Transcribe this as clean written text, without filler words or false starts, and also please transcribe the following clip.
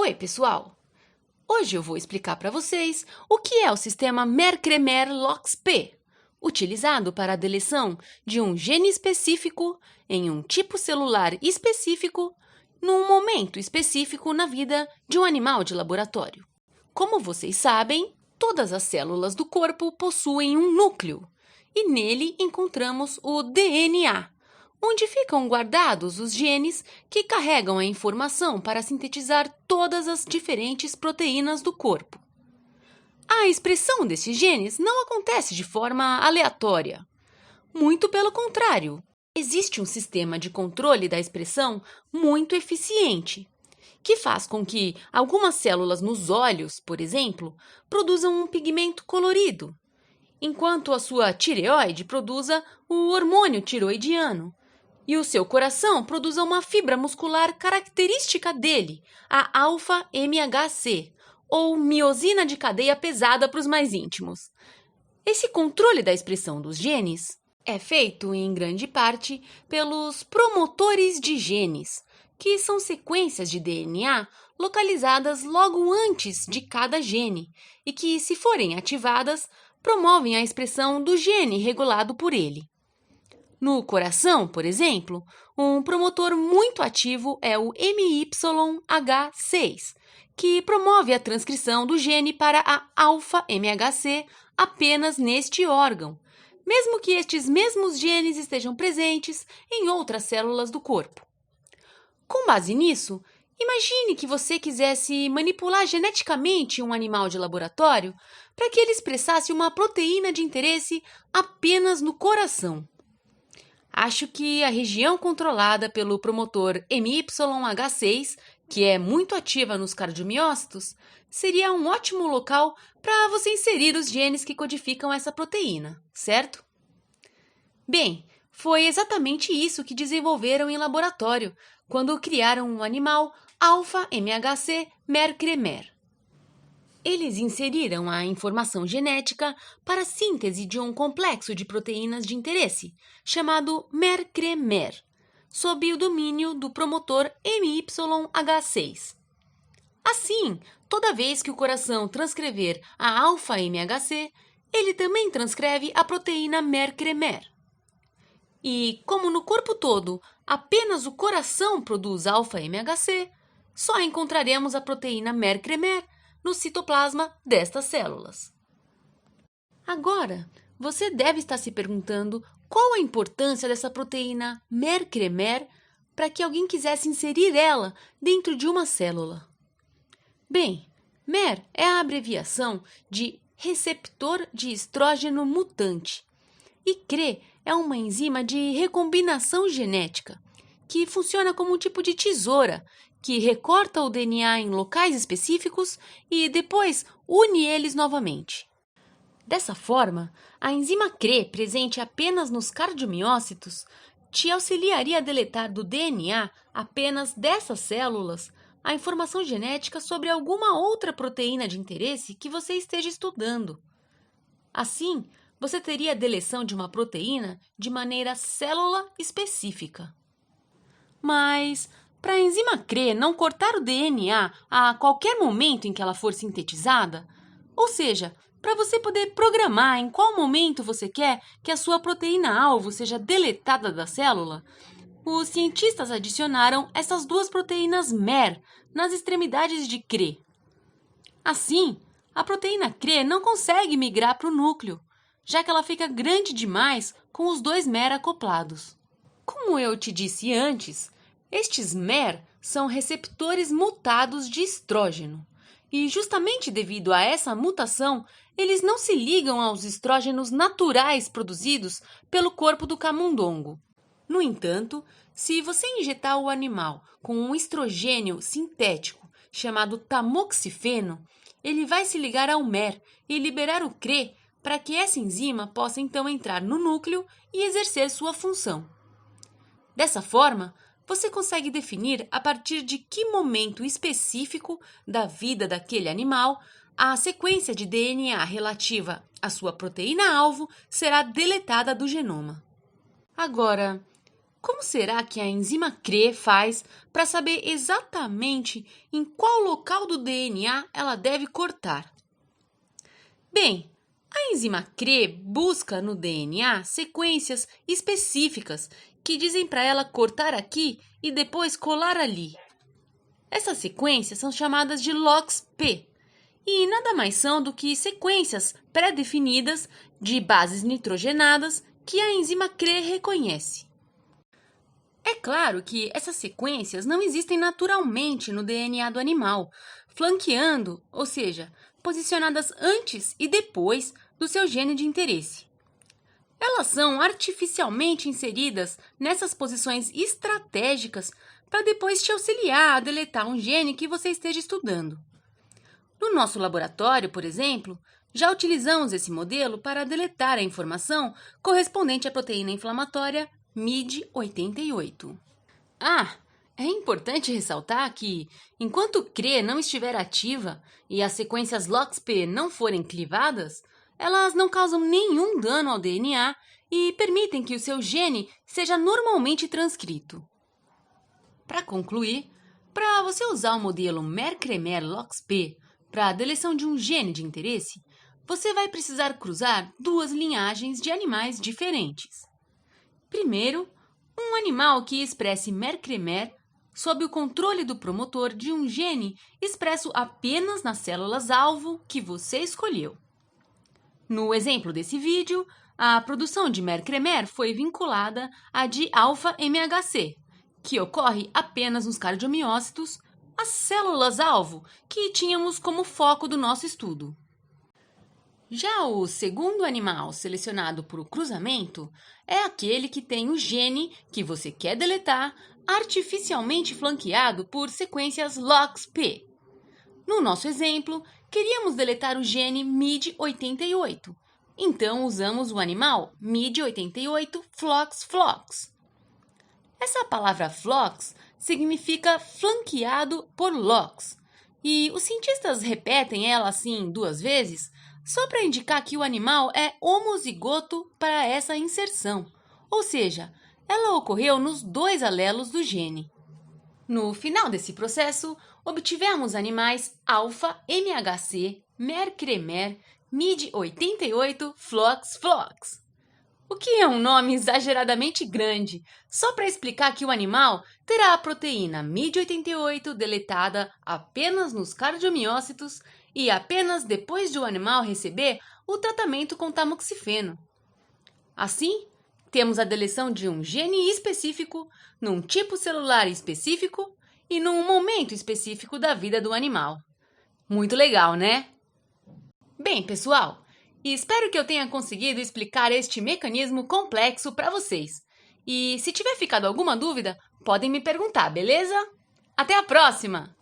Oi, pessoal! Hoje eu vou explicar para vocês o que é o sistema Mer-Kremer-Lox-P, utilizado para a deleção de um gene específico em um tipo celular específico num momento específico na vida de um animal de laboratório. Como vocês sabem, todas as células do corpo possuem um núcleo e nele encontramos o DNA, onde ficam guardados os genes que carregam a informação para sintetizar todas as diferentes proteínas do corpo. A expressão desses genes não acontece de forma aleatória. Muito pelo contrário, existe um sistema de controle da expressão muito eficiente, que faz com que algumas células nos olhos, por exemplo, produzam um pigmento colorido, enquanto a sua tireoide produza o hormônio tiroidiano, e o seu coração produza uma fibra muscular característica dele, a alfa-MHC, ou miosina de cadeia pesada para os mais íntimos. Esse controle da expressão dos genes é feito, em grande parte, pelos promotores de genes, que são sequências de DNA localizadas logo antes de cada gene e que, se forem ativadas, promovem a expressão do gene regulado por ele. No coração, por exemplo, um promotor muito ativo é o MYH6, que promove a transcrição do gene para a alfa-MHC apenas neste órgão, mesmo que estes mesmos genes estejam presentes em outras células do corpo. Com base nisso, imagine que você quisesse manipular geneticamente um animal de laboratório para que ele expressasse uma proteína de interesse apenas no coração. Acho que a região controlada pelo promotor MYH6, que é muito ativa nos cardiomiócitos, seria um ótimo local para você inserir os genes que codificam essa proteína, certo? Bem, foi exatamente isso que desenvolveram em laboratório, quando criaram um animal alfa-MHC Mer-Kremer. Eles inseriram a informação genética para a síntese de um complexo de proteínas de interesse, chamado Mer-Kremer, sob o domínio do promotor MYH6. Assim, toda vez que o coração transcrever a alfa-MHC, ele também transcreve a proteína Mer-Kremer. E, como no corpo todo apenas o coração produz alfa-MHC, só encontraremos a proteína Mer-Kremer no citoplasma destas células. Agora, você deve estar se perguntando qual a importância dessa proteína Mer-Kremer para que alguém quisesse inserir ela dentro de uma célula. Bem, Mer é a abreviação de receptor de estrógeno mutante e CRE é uma enzima de recombinação genética que funciona como um tipo de tesoura que recorta o DNA em locais específicos e depois une eles novamente. Dessa forma, a enzima CRE, presente apenas nos cardiomiócitos, te auxiliaria a deletar do DNA apenas dessas células a informação genética sobre alguma outra proteína de interesse que você esteja estudando. Assim, você teria a deleção de uma proteína de maneira célula específica. Mas, para a enzima CRE não cortar o DNA a qualquer momento em que ela for sintetizada, ou seja, para você poder programar em qual momento você quer que a sua proteína-alvo seja deletada da célula, os cientistas adicionaram essas duas proteínas MER nas extremidades de CRE. Assim, a proteína CRE não consegue migrar para o núcleo, já que ela fica grande demais com os dois MER acoplados. Como eu te disse antes, estes MER são receptores mutados de estrógeno e, justamente devido a essa mutação, eles não se ligam aos estrógenos naturais produzidos pelo corpo do camundongo. No entanto, se você injetar o animal com um estrogênio sintético chamado tamoxifeno, ele vai se ligar ao MER e liberar o CRE para que essa enzima possa então entrar no núcleo e exercer sua função. Dessa forma, você consegue definir a partir de que momento específico da vida daquele animal a sequência de DNA relativa à sua proteína-alvo será deletada do genoma. Agora, Como será que a enzima CRE faz para saber exatamente em qual local do DNA ela deve cortar? Bem, a enzima CRE busca no DNA sequências específicas que dizem para ela cortar aqui e depois colar ali. Essas sequências são chamadas de LOXP e nada mais são do que sequências pré-definidas de bases nitrogenadas que a enzima CRE reconhece. É claro que essas sequências não existem naturalmente no DNA do animal, flanqueando, ou seja, posicionadas antes e depois do seu gene de interesse. Elas são artificialmente inseridas nessas posições estratégicas para depois te auxiliar a deletar um gene que você esteja estudando. No nosso laboratório, por exemplo, já utilizamos esse modelo para deletar a informação correspondente à proteína inflamatória MID88. É importante ressaltar que, enquanto CRE não estiver ativa e as sequências LOXP não forem clivadas, elas não causam nenhum dano ao DNA e permitem que o seu gene seja normalmente transcrito. Para concluir, para você usar o modelo Mer-Kremer-LOXP para a deleção de um gene de interesse, você vai precisar cruzar duas linhagens de animais diferentes. Primeiro, um animal que expresse Mer-Kremer sob o controle do promotor de um gene expresso apenas nas células-alvo que você escolheu. No exemplo desse vídeo, a produção de Mer-Kremer foi vinculada à de alfa-MHC, que ocorre apenas nos cardiomiócitos, as células-alvo que tínhamos como foco do nosso estudo. Já o segundo animal selecionado por cruzamento é aquele que tem o gene que você quer deletar artificialmente flanqueado por sequências LOXP. No nosso exemplo, queríamos deletar o gene MID88, então usamos o animal MID88 FLOX-FLOX. Essa palavra FLOX significa flanqueado por LOX, e os cientistas repetem ela assim duas vezes só para indicar que o animal é homozigoto para essa inserção, ou seja, ela ocorreu nos dois alelos do gene. No final desse processo, obtivemos animais alfa-MHC, Mer-Kremer, MID88 FLOX-FLOX. O que é um nome exageradamente grande, só para explicar que o animal terá a proteína MID88 deletada apenas nos cardiomiócitos e apenas depois de o animal receber o tratamento com tamoxifeno. Assim, temos a deleção de um gene específico, num tipo celular específico e num momento específico da vida do animal. Muito legal, né? Bem, pessoal, espero que eu tenha conseguido explicar este mecanismo complexo para vocês. E se tiver ficado alguma dúvida, podem me perguntar, beleza? Até a próxima!